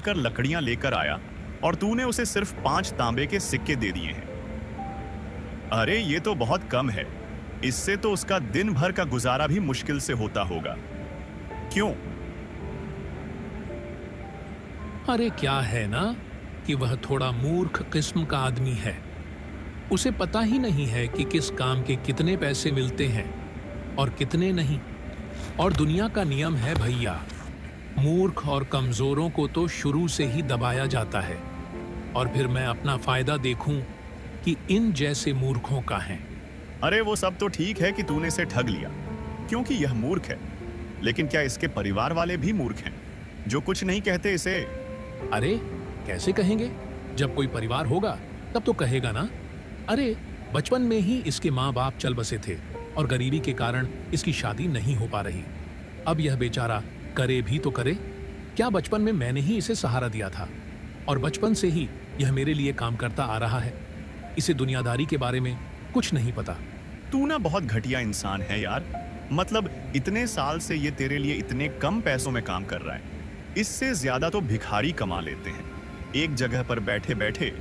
जाकर लकड़ियां लेकर आया और तूने उसे सिर्फ 5 तांबे के सिक्के दे दिए हैं। अरे ये तो बहुत कम है। इससे तो उसका दिन भर का गुजारा भी मुश्किल से होता होगा। क्यों? अरे क्या है ना कि वह थोड़ा मूर्ख किस्म का आदमी है। उसे पता ही नहीं है कि किस काम के कितने पैसे मिलते हैं और कितने नहीं। और दुनिया का नियम है भैया, मूर्ख और कमजोरों को तो शुरू से ही दबाया जाता है। और फिर मैं अपना फायदा देखूं कि इन जैसे मूर्खों का है। अरे वो सब तो ठीक है कि तूने इसे ठग लिया क्योंकि यह मूर्ख है, लेकिन क्या इसके परिवार वाले भी मूर्ख हैं जो कुछ नहीं कहते इसे? अरे कैसे कहेंगे? जब कोई परिवार होगा तब तो कहेगा ना। अरे बचपन में ही इसके माँ बाप चल बसे थे और गरीबी के कारण इसकी शादी नहीं हो पा रही। अब यह बेचारा करे भी तो करे क्या? बचपन में मैंने ही इसे सहारा दिया था और बचपन से ही यह मेरे लिए काम करता आ रहा है। इसे दुनियादारी के बारे में कुछ नहीं पता। तू ना बहुत घटिया इंसान है यार। मतलब इतने साल से ये तेरे लिए इतने कम पैसों में काम कर रहा है। इससे ज्यादा तो भिखारी कमा लेते हैं एक जगह पर बैठे बैठे।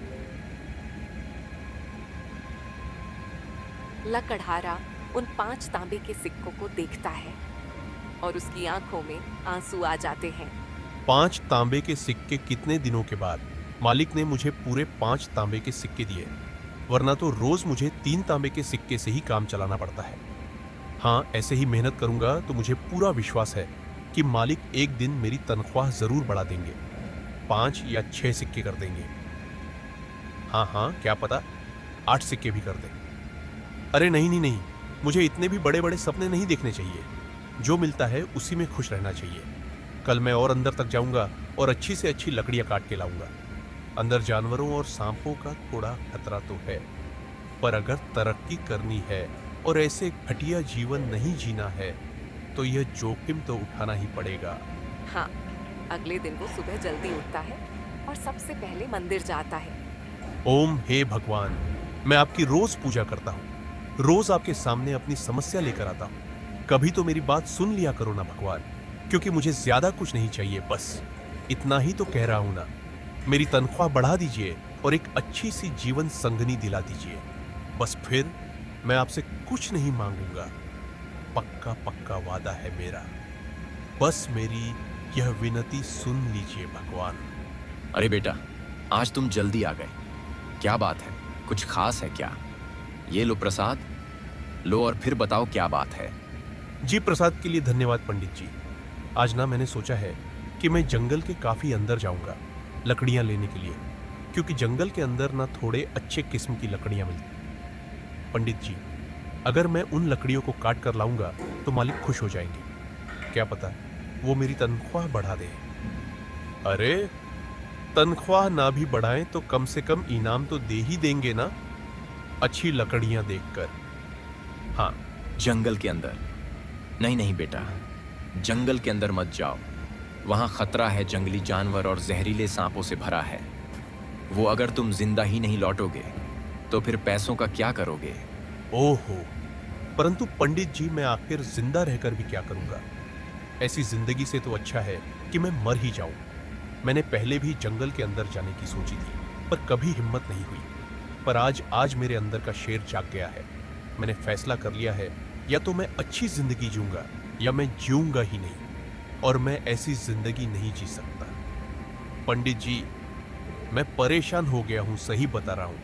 लकड़हारा उन 5 तांबे के सिक्कों को देखता है और उसकी आंखों में आंसू आ जाते हैं। 5 तांबे के सिक्के कितने दिनों के बाद मालिक ने मुझे पूरे 5 तांबे के सिक्के दिए, वरना तो रोज मुझे 3 तांबे के सिक्के से ही काम चलाना पड़ता है। हाँ, ऐसे ही मेहनत करूंगा तो मुझे पूरा विश्वास है कि मालिक एक दिन मेरी तनख्वाह जरूर बढ़ा देंगे, 5 या 6 सिक्के कर देंगे। हाँ, क्या पता 8 सिक्के भी कर दें। अरे नहीं, मुझे इतने भी बड़े बड़े सपने नहीं देखने चाहिए। जो मिलता है उसी में खुश रहना चाहिए। कल मैं और अंदर तक जाऊंगा और अच्छी से अच्छी लकड़ियां काट के लाऊंगा। अंदर जानवरों और सांपों का थोड़ा खतरा तो है, पर अगर तरक्की करनी है और ऐसे घटिया जीवन नहीं जीना है तो यह जोखिम तो उठाना ही पड़ेगा। हाँ, अगले दिन वो सुबह जल्दी उठता है और सबसे पहले मंदिर जाता है। ओम हे भगवान, मैं आपकी रोज पूजा करता हूँ, रोज आपके सामने अपनी समस्या लेकर आता हूँ। कभी तो मेरी बात सुन लिया करो ना भगवान, क्योंकि मुझे ज्यादा कुछ नहीं चाहिए, बस इतना ही तो कह रहा हूं ना। मेरी तनख्वाह बढ़ा दीजिए और एक अच्छी सी जीवन संगनी दिला दीजिए, बस फिर मैं आपसे कुछ नहीं मांगूंगा। पक्का पक्का वादा है मेरा, बस मेरी यह विनती सुन लीजिए भगवान। अरे बेटा, आज तुम जल्दी आ गए, क्या बात है? कुछ खास है क्या? ये लो प्रसाद, लो और फिर बताओ क्या बात है। जी, प्रसाद के लिए धन्यवाद पंडित जी। आज ना मैंने सोचा है कि मैं जंगल के काफी अंदर जाऊंगा लकड़ियां लेने के लिए, क्योंकि जंगल के अंदर ना थोड़े अच्छे किस्म की लकड़ियां मिलती। पंडित जी, अगर मैं उन लकड़ियों को काट कर लाऊंगा तो मालिक खुश हो जाएंगे। क्या पता वो मेरी तनख्वाह बढ़ा दे। अरे तनख्वाह ना भी बढ़ाएं तो कम से कम इनाम तो दे ही देंगे ना, अच्छी लकड़ियां देखकर। हाँ, जंगल के अंदर? नहीं बेटा, जंगल के अंदर मत जाओ। वहां खतरा है, जंगली जानवर और जहरीले सांपों से भरा है। वो अगर तुम जिंदा ही नहीं लौटोगे तो फिर पैसों का क्या करोगे? ओहो, परंतु पंडित जी, मैं आखिर जिंदा रहकर भी क्या करूंगा? ऐसी जिंदगी से तो अच्छा है कि मैं मर ही जाऊं। मैंने पहले भी जंगल के अंदर जाने की सोची थी, पर कभी हिम्मत नहीं हुई। पर आज मेरे अंदर का शेर जाग गया है। मैंने फैसला कर लिया है, या तो मैं अच्छी जिंदगी जीऊंगा या मैं जीऊंगा ही नहीं, और मैं ऐसी जिंदगी नहीं जी सकता। पंडित जी, मैं परेशान हो गया हूं, सही बता रहा हूं।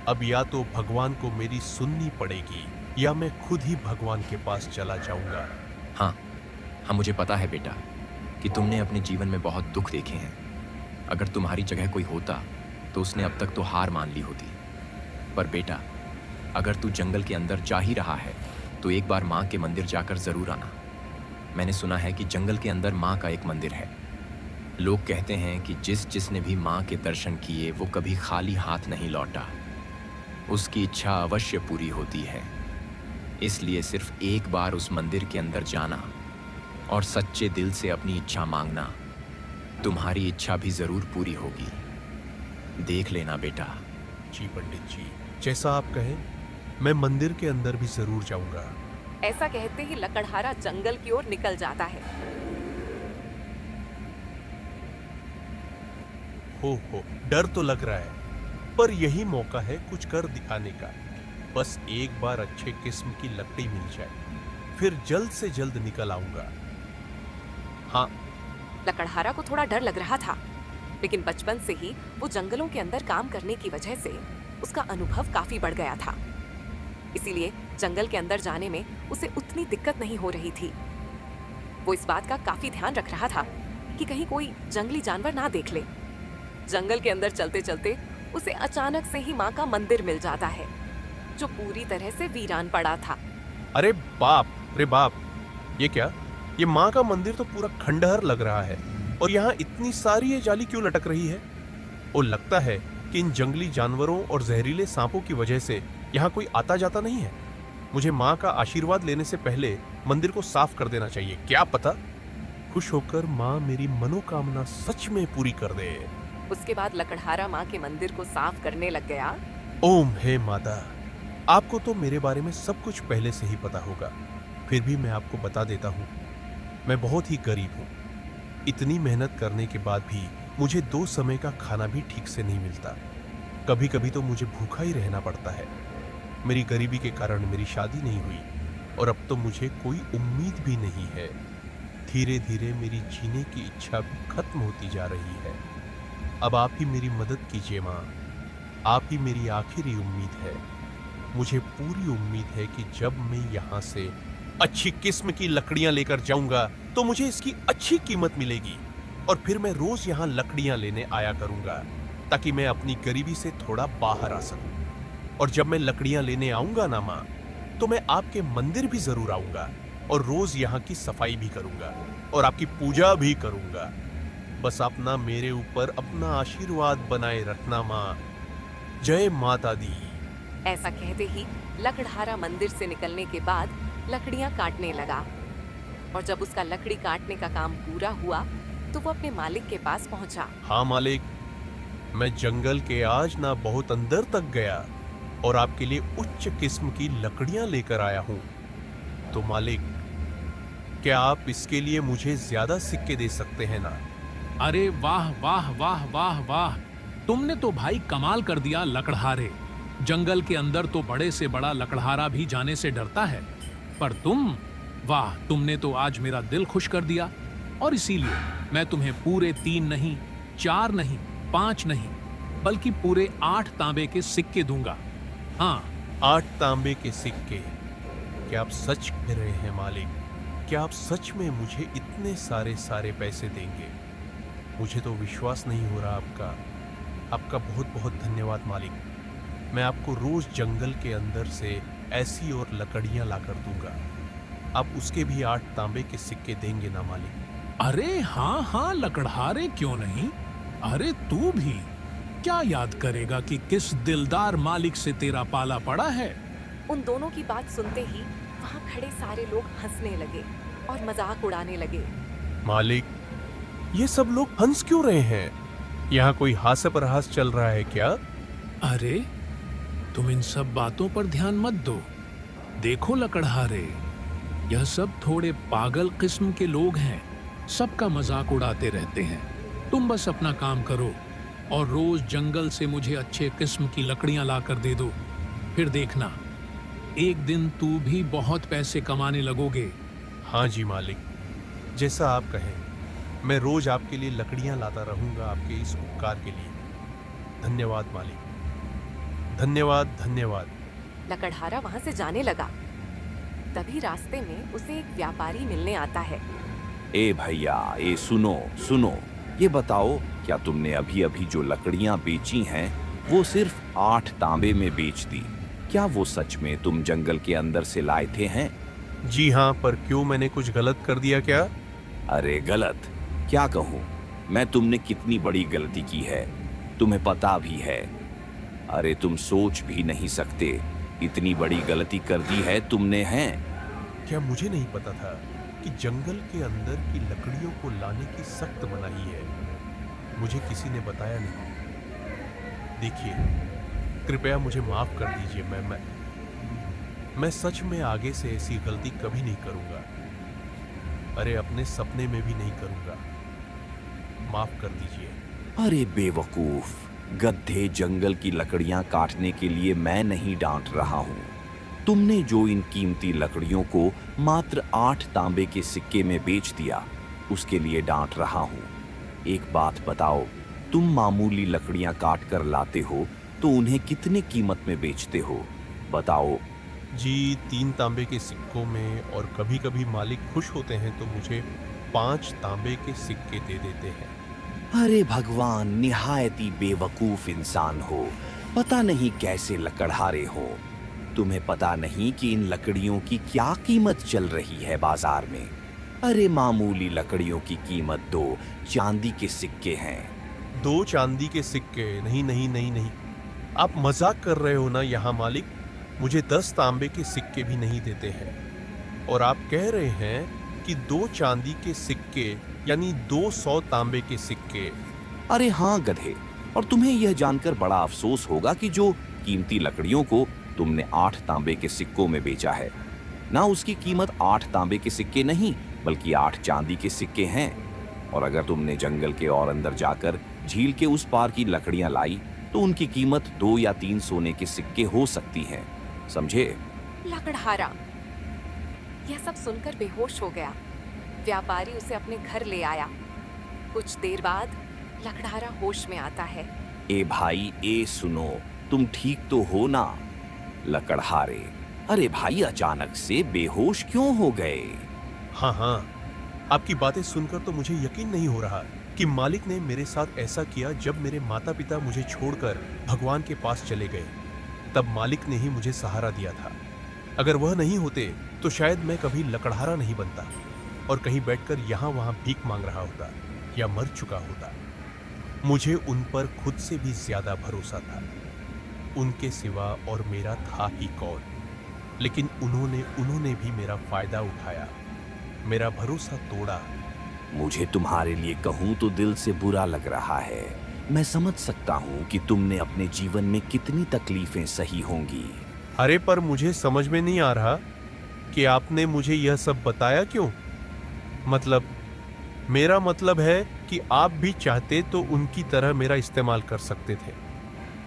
अब या तो भगवान को मेरी सुननी पड़ेगी या मैं खुद ही भगवान के पास चला जाऊंगा। हाँ, मुझे पता है बेटा कि तुमने अपने जीवन में बहुत दुख देखे हैं। अगर तुम्हारी जगह कोई होता तो उसने अब तक तो हार मान ली होती। पर बेटा, अगर तू जंगल के अंदर जा ही रहा है तो एक बार माँ के मंदिर जाकर जरूर आना। मैंने सुना है कि जंगल के अंदर माँ का एक मंदिर है। लोग कहते हैं कि जिसने भी माँ के दर्शन किए वो कभी खाली हाथ नहीं लौटा, उसकी इच्छा अवश्य पूरी होती है। इसलिए सिर्फ एक बार उस मंदिर के अंदर जाना और सच्चे दिल से अपनी इच्छा मांगना, तुम्हारी इच्छा भी जरूर पूरी होगी। देख लेना बेटा। जी पंडित जी, जैसा आप कहें, मैं मंदिर के अंदर भी जरूर जाऊंगा। ऐसा कहते ही लकड़हारा जंगल की ओर निकल जाता है। हो, डर तो लग रहा है, पर यही मौका है कुछ कर दिखाने का। बस एक बार अच्छे किस्म की लकड़ी मिल जाए, फिर जल्द से जल्द निकल आऊंगा। हाँ, लकड़हारा को थोड़ा डर लग रहा था, लेकिन बचपन से ही वो जंगलों के अंदर काम करने की वजह से उसका अनुभव काफी बढ़ गया था। इसीलिए जंगल के अंदर जाने में उसे उतनी दिक्कत नहीं हो रही थी। वो इस बात का काफी ध्यान रख रहा था कि कहीं कोई जंगली जानवर ना देख ले। जंगल के अंदर चलते चलते उसे अचानक से ही माँ का मंदिर मिल जाता है, जो पूरी तरह से वीरान पड़ा था। अरे बाप, ये क्या? ये माँ का मंदिर तो पूरा खंडहर लग रहा है, और यहाँ इतनी सारी ये जाली क्यों लटक रही है? और लगता है कि इन जंगली जानवरों और जहरीले सांपों की वजह से यहाँ कोई आता जाता नहीं है। मुझे माँ का आशीर्वाद लेने से पहले मंदिर को साफ कर देना चाहिए। क्या पता खुश होकर माँ मेरी मनोकामना सच में पूरी कर दे। उसके बाद लकड़हारा माँ के मंदिर को साफ करने लग गया। ओम हे माता, आपको तो मेरे बारे में सब कुछ पहले से ही पता होगा, फिर भी मैं आपको बता देता हूँ, मैं बहुत ही गरीब हूँ। इतनी मेहनत करने के बाद भी मुझे 2 समय का खाना भी ठीक से नहीं मिलता। कभी कभी तो मुझे भूखा ही रहना पड़ता है। मेरी गरीबी के कारण मेरी शादी नहीं हुई, और अब तो मुझे कोई उम्मीद भी नहीं है। धीरे धीरे मेरी जीने की इच्छा भी खत्म होती जा रही है। अब आप ही मेरी मदद कीजिए माँ, आप ही मेरी आखिरी उम्मीद है। मुझे पूरी उम्मीद है कि जब मैं यहाँ से अच्छी किस्म की लकड़ियाँ लेकर जाऊंगा तो मुझे इसकी अच्छी कीमत मिलेगी, और फिर मैं रोज यहाँ लकड़ियाँ लेने आया करूंगा, ताकि मैं अपनी गरीबी से थोड़ा बाहर आ सकूं। और जब मैं लकड़ियाँ लेने आऊंगा ना माँ, तो मैं आपके मंदिर भी जरूर आऊंगा, और रोज यहाँ की सफाई भी करूंगा, और आपकी पूजा भी करूंगा। बस आप ना मेरे ऊपर अपना आशीर्वाद बनाए रखना माँ। जय माता दी। ऐसा कहते ही लकड़हारा मंदिर से निकलने के बाद लकड़ियां काटने लगा, और जब उसका लकड़ी काटने का काम पूरा हुआ तो वो अपने मालिक के पास पहुंचा। हाँ मालिक, मैं जंगल के आज ना बहुत अंदर तक गया और आपके लिए उच्च किस्म की लकड़ियां लेकर आया हूँ। तो मालिक, क्या आप इसके लिए मुझे ज्यादा सिक्के दे सकते हैं ना? अरे वाह वाह वाह वाह वाह, तुमने तो भाई कमाल कर दिया लकड़हारे। जंगल के अंदर तो बड़े से बड़ा लकड़हारा भी जाने से डरता है, पर तुम, वाह, तुमने तो आज मेरा दिल खुश कर दिया। और इसीलिए मैं तुम्हें पूरे 3 नहीं, 4 नहीं, 5 नहीं, बल्कि पूरे 8 तांबे के सिक्के दूंगा। हाँ, 8 तांबे के सिक्के? क्या आप सच कह रहे हैं मालिक? क्या आप सच में मुझे इतने सारे पैसे देंगे? मुझे तो विश्वास नहीं हो रहा आपका बहुत बहुत धन्यवाद मालिक। मैं आपको रोज जंगल के अंदर से ऐसी और लकड़ियां लाकर दूंगा। आप उसके भी 8 तांबे के सिक्के देंगे ना मालिक? अरे हाँ हाँ लकड़हारे, क्यों नहीं। अरे तू भी क्या याद करेगा कि किस दिलदार मालिक से तेरा पाला पड़ा है। उन दोनों की बात सुनते ही वहाँ खड़े सारे लोग हंसने लगे और मजाक उड़ाने लगे। मालिक, ये सब लोग हंस क्यों रहे हैं? यहाँ कोई हास्यप्रहास चल रहा है क्या? अरे तुम इन सब बातों पर ध्यान मत दो। देखो लकड़हारे, यह सब थोड़े पागल किस्म के लोग हैं, सबका मजाक उड़ाते रहते हैं। तुम बस अपना काम करो और रोज जंगल से मुझे अच्छे किस्म की लकड़ियां लाकर दे दो। फिर देखना, एक दिन तू भी बहुत पैसे कमाने लगोगे। हाँ जी मालिक, जैसा आप कहें, मैं रोज आपके लिए लकड़ियां लाता रहूंगा आपके इस उपकार के लिए। धन्यवाद मालिक, धन्यवाद धन्यवाद। लकड़हारा वहाँ से जाने लगा। तभी रास्ते में उसे एक व्यापारी मिलने आता है। ए भैया, ए सुनो, ये बताओ, क्या तुमने अभी अभी जो लकड़ियां बेची हैं वो सिर्फ 8 तांबे में बेच दी? क्या वो सच में तुम जंगल के अंदर से लाए थे हैं? जी हाँ, पर क्यों, मैंने कुछ गलत कर दिया क्या? अरे गलत क्या कहूँ मैं, तुमने कितनी बड़ी गलती की है तुम्हें पता भी है। अरे तुम सोच भी नहीं सकते, इतनी बड़ी गलती कर दी है तुमने। हैं क्या मुझे नहीं पता था कि जंगल के अंदर की लकड़ियों को लाने की सख्त मनाही है? मुझे किसी ने बताया नहीं। देखिए, कृपया मुझे माफ कर दीजिए। मैं सच में आगे से ऐसी गलती कभी नहीं करूंगा। अरे अपने सपने में भी नहीं करूंगा। माफ कर दीजिए। अरे बेवकूफ, गधे, जंगल की लकड़ियां काटने के लिए मैं नहीं डांट रहा हूं। तुमने जो इन कीमती लकड़ियों को मात्र 8 तांबे के सिक्के में बेच दिया, उसके लिए डांट रहा हूं। एक बात बताओ, तुम मामूली लकड़ियां काट कर लाते हो तो उन्हें कितने कीमत में बेचते हो? बताओ। जी 3 तांबे के सिक्कों में, और कभी कभी मालिक खुश होते हैं तो मुझे 5 तांबे के सिक्के दे देते हैं। अरे भगवान, निहायती बेवकूफ इंसान हो। पता नहीं कैसे लकड़हारे हो। तुम्हें पता नहीं कि इन लकड़ियों की क्या कीमत चल रही है बाजार में। अरे मामूली लकड़ियों की कीमत 2 चांदी के सिक्के हैं। 2 चांदी के सिक्के? नहीं नहीं नहीं नहीं, आप मजाक कर रहे हो ना यहाँ मालिक। मुझे 10 तांबे के सिक्के भी नहीं देते हैं, और आप कह रहे हैं कि 2 चांदी के सिक्के यानी 200 तांबे के सिक्के। अरे हाँ गधे, और तुम्हें यह जानकर बड़ा अफसोस होगा कि जो कीमती लकड़ियों को तुमने 8 तांबे के सिक्कों में बेचा है ना, उसकी कीमत 8 तांबे के सिक्के नहीं बल्कि 8 चांदी के सिक्के हैं। और अगर तुमने जंगल के और अंदर जाकर झील के उस पार की लकड़ियां लाई तो उनकी कीमत 2 या 3 सोने के सिक्के हो सकती है, समझे? लकड़हारा यह सब सुनकर बेहोश हो गया। व्यापारी उसे अपने घर ले आया। कुछ देर बाद लकड़हारा होश में आता है। ए भाई, ए सुनो, तुम ठीक तो हो ना? लकड़हारे, अरे भाई, अचानक से बेहोश क्यों हो गए? हाँ हाँ, आपकी बातें सुनकर तो मुझे यकीन नहीं हो रहा कि मालिक ने मेरे साथ ऐसा किया। जब मेरे माता पिता मुझे छोड़कर भगवान के पास चले गए, तब मालिक ने ही मुझे सहारा दिया था। अगर वह नहीं होते तो शायद मैं कभी लकड़हारा नहीं बनता और कहीं बैठकर यहाँ वहाँ भीख मांग रहा होता या मर चुका होता। मुझे उन पर खुद से भी ज्यादा भरोसा था। उनके सिवा और मेरा था ही कौन? लेकिन उन्होंने भी मेरा फायदा उठाया, मेरा भरोसा तोड़ा। मुझे तुम्हारे लिए कहूं तो दिल से बुरा लग रहा है। मैं समझ सकता हूं कि तुमने अपने जीवन में कितनी तकलीफें सही होंगी। अरे पर मुझे समझ में नहीं आ रहा कि आपने मुझे यह सब बताया क्यों। मेरा मतलब है कि आप भी चाहते तो उनकी तरह मेरा इस्तेमाल कर सकते थे।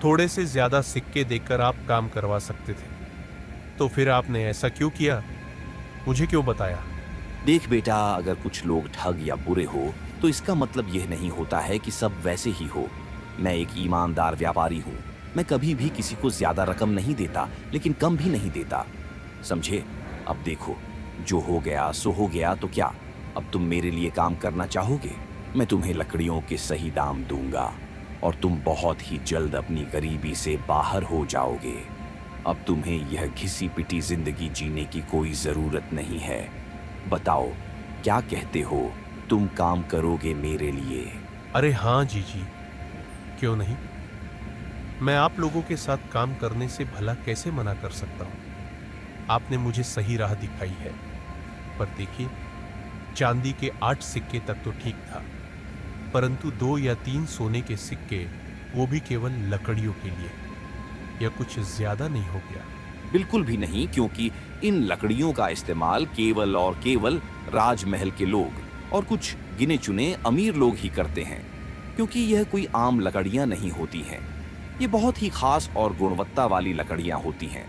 थोड़े से ज्यादा सिक्के देकर आप काम करवा सकते थे। तो फिर आपने ऐसा क्यों किया? मुझे क्यों बताया? देख बेटा, अगर कुछ लोग ठग या बुरे हो तो इसका मतलब यह नहीं होता है कि सब वैसे ही हो। मैं एक ईमानदार व्यापारी हूँ। मैं कभी भी किसी को ज्यादा रकम नहीं देता, लेकिन कम भी नहीं देता, समझे? अब देखो, जो हो गया सो हो गया, तो क्या अब तुम मेरे लिए काम करना चाहोगे? मैं तुम्हें लकड़ियों के सही दाम दूंगा और तुम बहुत ही जल्द अपनी गरीबी से बाहर हो जाओगे। अब तुम्हें यह घिसी पिटी जिंदगी जीने की कोई जरूरत नहीं है। बताओ, क्या कहते हो? तुम काम करोगे मेरे लिए? अरे हाँ जी, क्यों नहीं। मैं आप लोगों के साथ काम करने से भला कैसे मना कर सकता हूँ। आपने मुझे सही राह दिखाई है। पर देखिए, चांदी के 8 सिक्के तक तो ठीक था, परंतु 2 या 3 सोने के सिक्के, वो भी केवल लकड़ियों के लिए, यह कुछ ज्यादा नहीं हो गया? बिल्कुल भी नहीं, क्योंकि इन लकड़ियों का इस्तेमाल केवल और केवल राजमहल के लोग और कुछ गिने चुने अमीर लोग ही करते हैं, क्योंकि यह कोई आम लकड़ियां नहीं होती हैं। ये बहुत ही खास और गुणवत्ता वाली लकड़ियां होती हैं,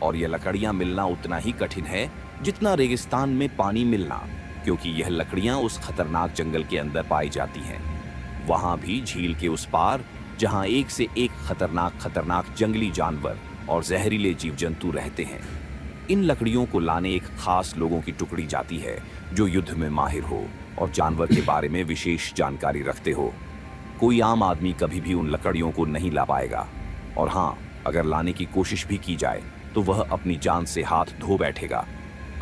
और यह लकड़ियां मिलना उतना ही कठिन है जितना रेगिस्तान में पानी मिलना, क्योंकि यह लकड़ियां उस खतरनाक जंगल के अंदर पाई जाती हैं। वहां भी झील के उस पार, जहां एक से एक खतरनाक जंगली जानवर और जहरीले जीव जंतु रहते हैं। इन लकड़ियों को लाने एक खास लोगों की टुकड़ी जाती है जो युद्ध में माहिर हो और जानवर के बारे में विशेष जानकारी रखते हो। कोई आम आदमी कभी भी उन लकड़ियों को नहीं ला पाएगा, और हाँ, अगर लाने की कोशिश भी की जाए तो वह अपनी जान से हाथ धो बैठेगा।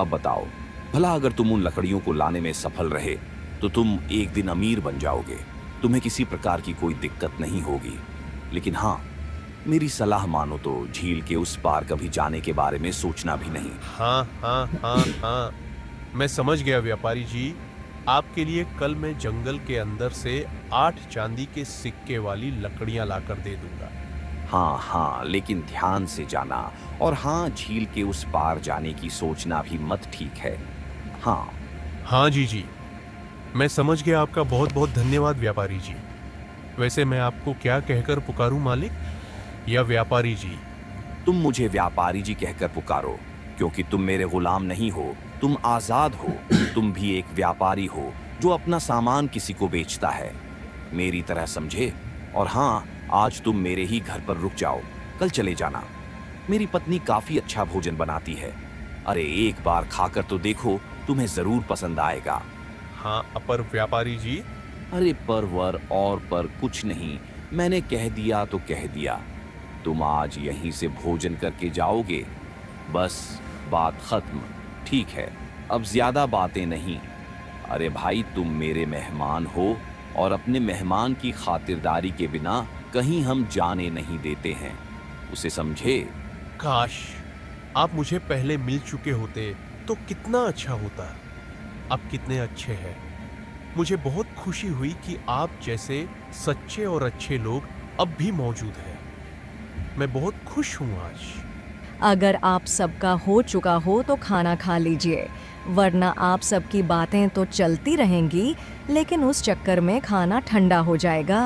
अब बताओ, भला अगर तुम उन लकड़ियों को लाने में सफल रहे तो तुम एक दिन अमीर बन जाओगे। तुम्हें किसी प्रकार की कोई दिक्कत नहीं होगी। लेकिन हाँ, मेरी सलाह मानो तो झील के उस पार कभी जाने के बारे में सोचना भी नहीं। हाँ, मैं समझ गया व्यापारी जी। आपके लिए कल मैं जंगल के अंदर से 8 चांदी के सिक्के वाली लकड़ियां लाकर दे दूंगा। हाँ, लेकिन ध्यान से जाना, और हाँ, झील के उस पार जाने की सोचना भी मत, ठीक है? हाँ जी, मैं समझ गया। आपका बहुत बहुत धन्यवाद व्यापारी जी। वैसे मैं आपको क्या कहकर पुकारूं, मालिक या व्यापारी जी? तुम मुझे व्यापारी जी कहकर पुकारो, क्योंकि तुम मेरे गुलाम नहीं हो, तुम आजाद हो। तुम भी एक व्यापारी हो जो अपना सामान किसी को बेचता है, मेरी तरह समझे। और हाँ, आज तुम मेरे ही घर पर रुक जाओ, कल चले जाना। मेरी पत्नी काफी अच्छा भोजन बनाती है। अरे एक बार खाकर तो देखो, तुम्हें जरूर पसंद आएगा। हाँ, अपर व्यापारी जी। अरे परवर और पर कुछ नहीं, मैंने कह दिया तो कह दिया। तुम आज यहीं से भोजन करके जाओगे, बस बात खत्म। ठीक है, अब ज्यादा बातें नहीं। अरे भाई, तुम मेरे मेहमान हो और अपने मेहमान की खातिरदारी के बिना कहीं हम जाने नहीं देते हैं, उसे समझे। काश आप मुझे पहले मिल चुके होते तो कितना अच्छा होता। आप कितने अच्छे हैं। मुझे बहुत खुशी हुई कि आप जैसे सच्चे और अच्छे लोग अब भी मौजूद हैं। मैं बहुत खुश हूं आज। अगर आप सबका हो चुका हो तो खाना खा लीजिए, वरना आप सबकी बातें तो चलती रहेंगी, लेकिन उस चक्कर में खाना ठंडा हो जाएगा।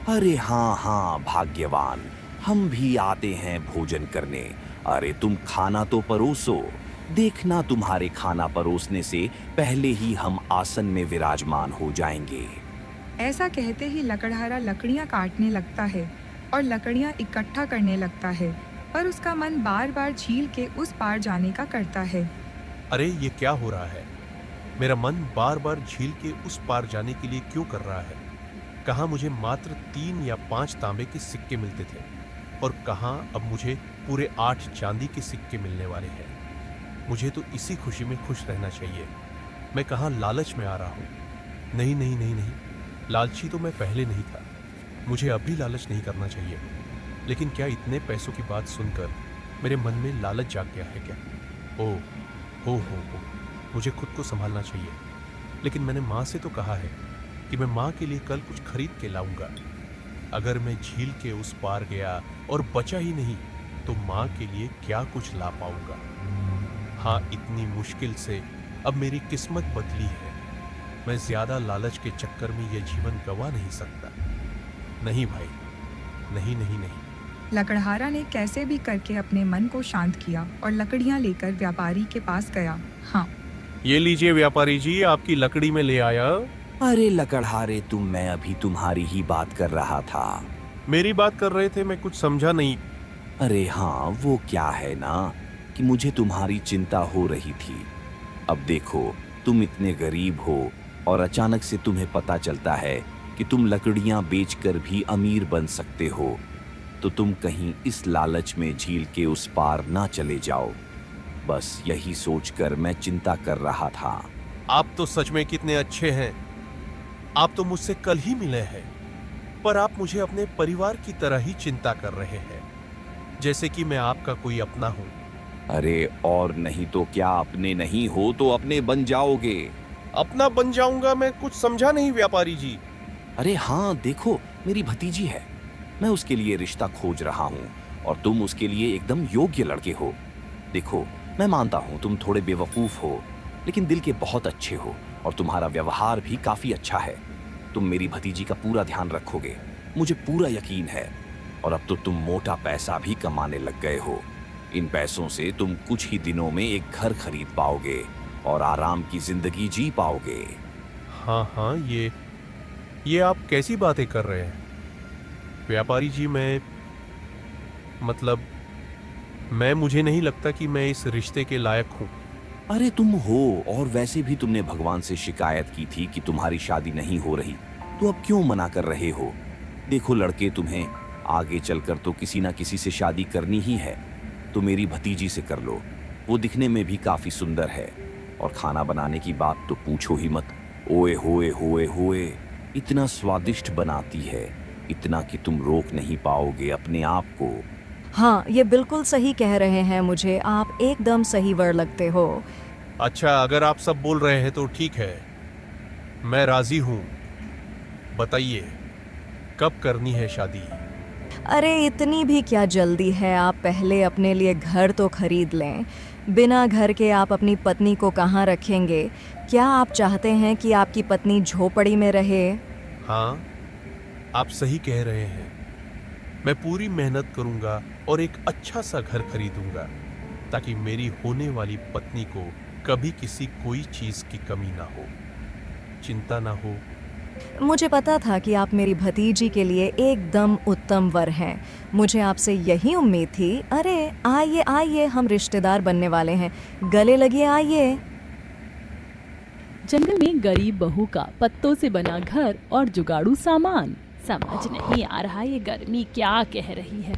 अरे हाँ हाँ भाग्यवान, हम भी आते हैं भोजन करने। अरे तुम खाना तो परोसो, देखना तुम्हारे खाना परोसने से पहले ही हम आसन में विराजमान हो जाएंगे। ऐसा कहते ही लकड़हारा लकड़ियां काटने लगता है और लकड़ियां इकट्ठा करने लगता है, पर उसका मन बार बार झील के उस पार जाने का करता है। अरे ये क्या हो रहा है? मेरा मन बार बार झील के उस पार जाने के लिए क्यों कर रहा है? कहाँ मुझे मात्र 3 या 5 तांबे के सिक्के मिलते थे और कहाँ अब मुझे पूरे 8 चांदी के सिक्के मिलने वाले हैं। मुझे तो इसी खुशी में खुश रहना चाहिए। मैं कहाँ लालच में आ रहा हूँ? नहीं नहीं नहीं नहीं, लालची तो मैं पहले नहीं था। मुझे अभी लालच नहीं करना चाहिए। लेकिन क्या इतने पैसों की बात सुनकर मेरे मन में लालच जाग गया है क्या? ओ हो, मुझे खुद को संभालना चाहिए। लेकिन मैंने माँ से तो कहा है कि मैं माँ के लिए कल कुछ खरीद के लाऊंगा। अगर मैं झील के उस पार गया और बचा ही नहीं तो माँ के लिए क्या कुछ ला पाऊंगा। हाँ, इतनी मुश्किल से अब मेरी किस्मत बदली है। मैं ज्यादा लालच के चक्कर में यह जीवन गंवा नहीं सकता। नहीं भाई, नहीं नहीं नहीं। लकड़हारा ने कैसे भी करके अपने मन को शांत किया और लकड़ियां लेकर व्यापारी के पास गया। हाँ, ये लीजिए व्यापारी जी, आपकी लकड़ी में ले आया। अरे लकड़हारे, मैं अभी तुम्हारी ही बात कर रहा था। मेरी बात कर रहे थे? मैं कुछ समझा नहीं। अरे हाँ, वो क्या है ना कि मुझे तुम्हारी चिंता हो रही थी। अब देखो, तुम इतने गरीब हो और अचानक से तुम्हें पता चलता है कि तुम लकड़ियां बेचकर भी अमीर बन सकते हो, तो तुम कहीं इस लालच में झील के उस पार ना चले जाओ। बस यही सोचकर मैं चिंता कर रहा था। आप तो सच में कितने अच्छे हैं। आप तो मुझसे कल ही मिले हैं, पर आप मुझे अपने परिवार की तरह ही चिंता कर रहे हैं, जैसे कि मैं आपका कोई अपना हूं। अरे और नहीं तो क्या, अपने नहीं हो तो अपने बन जाओगे। अपना बन जाऊंगा? मैं कुछ समझा नहीं व्यापारी जी। अरे हाँ, देखो मेरी भतीजी है, मैं उसके लिए रिश्ता खोज रहा हूँ और तुम उसके लिए एकदम योग्य लड़के हो। देखो, मैं मानता हूँ तुम थोड़े बेवकूफ हो, लेकिन दिल के बहुत अच्छे हो और तुम्हारा व्यवहार भी काफी अच्छा है। तुम मेरी भतीजी का पूरा ध्यान रखोगे, मुझे पूरा यकीन है। और अब तो तुम मोटा पैसा भी कमाने लग गए हो। इन पैसों से तुम कुछ ही दिनों में एक घर खरीद पाओगे और आराम की जिंदगी जी पाओगे। हाँ हाँ, ये आप कैसी बातें कर रहे हैं व्यापारी जी? मुझे नहीं लगता कि मैं इस रिश्ते के लायक हूँ। अरे तुम हो, और वैसे भी तुमने भगवान से शिकायत की थी कि तुम्हारी शादी नहीं हो रही, तो अब क्यों मना कर रहे हो? देखो लड़के, तुम्हें आगे चलकर तो किसी ना किसी से शादी करनी ही है, तो मेरी भतीजी से कर लो। वो दिखने में भी काफी सुंदर है और खाना बनाने की बात तो पूछो ही मत। ओए होए होए होए, इतना स्वादिष्ट बनाती है, इतना कि तुम रोक नहीं पाओगे अपने आप को। हाँ, ये बिल्कुल सही कह रहे हैं मुझे। आप एकदम सही वर लगते हो। अच्छा, अगर आप सब बोल रहे हैं तो ठीक है, मैं राजी हूँ। बताइए, कब करनी है शादी? अरे इतनी भी क्या जल्दी है, आप पहले अपने लिए घर तो खरीद लें। बिना घर के आप अपनी पत्नी को कहाँ रखेंगे? क्या आप चाहते हैं कि आपकी पत्नी झोपड़ी में रहे? हाँ, आप सही कह रहे हैं। मैं पूरी मेहनत करूंगा और एक अच्छा सा घर खरीदूंगा ताकि मेरी होने वाली पत्नी को कभी किसी कोई चीज की कमी ना हो, चिंता ना हो। मुझे पता था कि आप मेरी भतीजी के लिए एकदम उत्तम वर हैं। मुझे आपसे यही उम्मीद थी। अरे आइए आइए, हम रिश्तेदार बनने वाले हैं, गले लगिए, आइए। जंगल में गरीब बहू का पत्तों से बना घर और जुगाड़ू सामान। समझ नहीं आ रहा ये गर्मी क्या कह रही है।